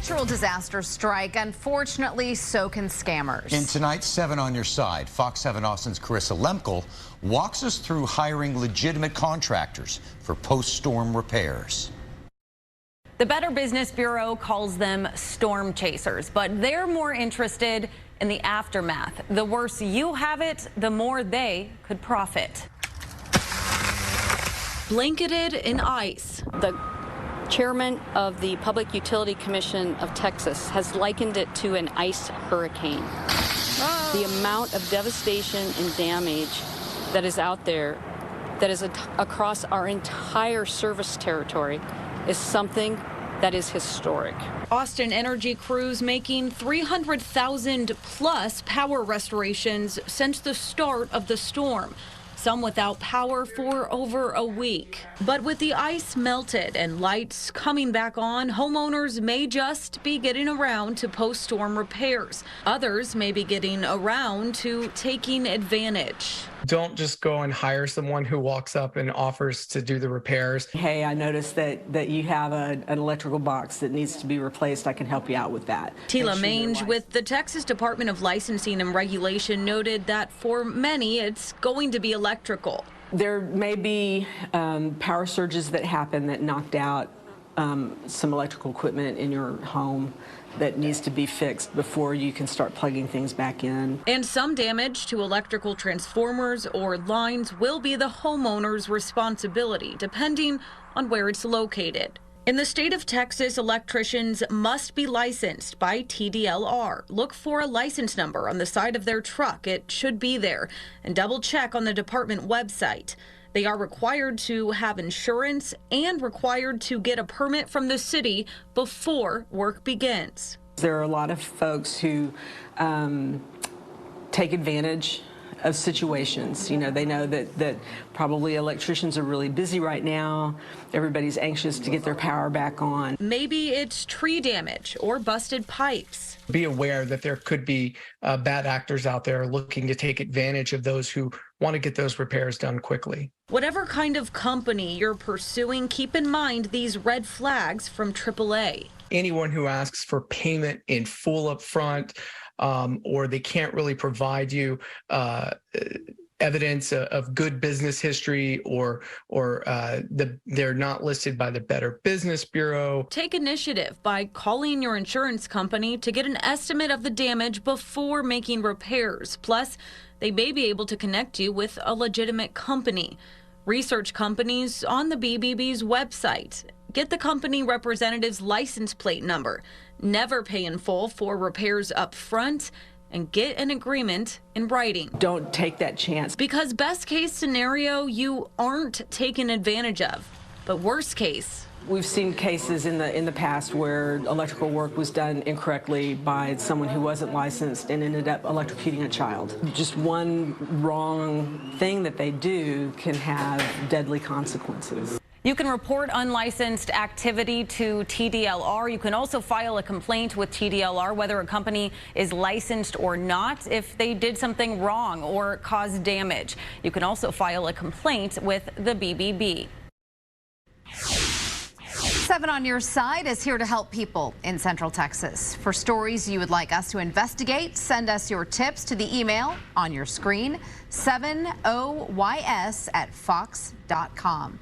natural disasters strike. Unfortunately, so can scammers. In tonight's 7 on Your Side, Fox 7 Austin's Carissa Lemkel walks us through hiring legitimate contractors for post-storm repairs. The Better Business Bureau calls them storm chasers, but they're more interested in the aftermath. The worse you have it, the more they could profit. Blanketed in ice. The chairman of the Public Utility Commission of Texas has likened it to an ice hurricane. The amount of devastation and damage that is out there, that is across our entire service territory, is something that is historic. Austin Energy crews making 300,000 plus power restorations since the start of the storm. Some without power for over a week. But with the ice melted and lights coming back on, homeowners may just be getting around to post-storm repairs. Others may be getting around to taking advantage. Don't just go and hire someone who walks up and offers to do the repairs. Hey, I noticed that you have an electrical box that needs to be replaced. I can help you out with that. Tila Mange with the Texas Department of Licensing and Regulation noted that for many, it's going to be electrical. There may be power surges that happen that knocked out some electrical equipment in your home that needs to be fixed before you can start plugging things back in. And some damage to electrical transformers or lines will be the homeowner's responsibility, depending on where it's located. In the state of Texas, electricians must be licensed by TDLR. Look for a license number on the side of their truck. It should be there. And double check on the department website. They are required to have insurance and required to get a permit from the city before work begins. There are a lot of folks who take advantage of situations. You know, they know that probably electricians are really busy right now. Everybody's anxious to get their power back on. Maybe it's tree damage or busted pipes. Be aware that there could be bad actors out there looking to take advantage of those who want to get those repairs done quickly. Whatever kind of company you're pursuing, keep in mind these red flags from AAA. Anyone who asks for payment in full up front, or they can't really provide you evidence of good business history, or they're not listed by the Better Business Bureau. Take initiative by calling your insurance company to get an estimate of the damage before making repairs. Plus, they may be able to connect you with a legitimate company. Research companies on the BBB's website. Get the company representative's license plate number. Never pay in full for repairs up front, and get an agreement in writing. Don't take that chance. Because best case scenario, you aren't taken advantage of. But worst case, we've seen cases in the past where electrical work was done incorrectly by someone who wasn't licensed and ended up electrocuting a child. Just one wrong thing that they do can have deadly consequences. You can report unlicensed activity to TDLR. You can also file a complaint with TDLR, whether a company is licensed or not, if they did something wrong or caused damage. You can also file a complaint with the BBB. 7 on Your Side is here to help people in Central Texas. For stories you would like us to investigate, send us your tips to the email on your screen, 7OYS@fox.com.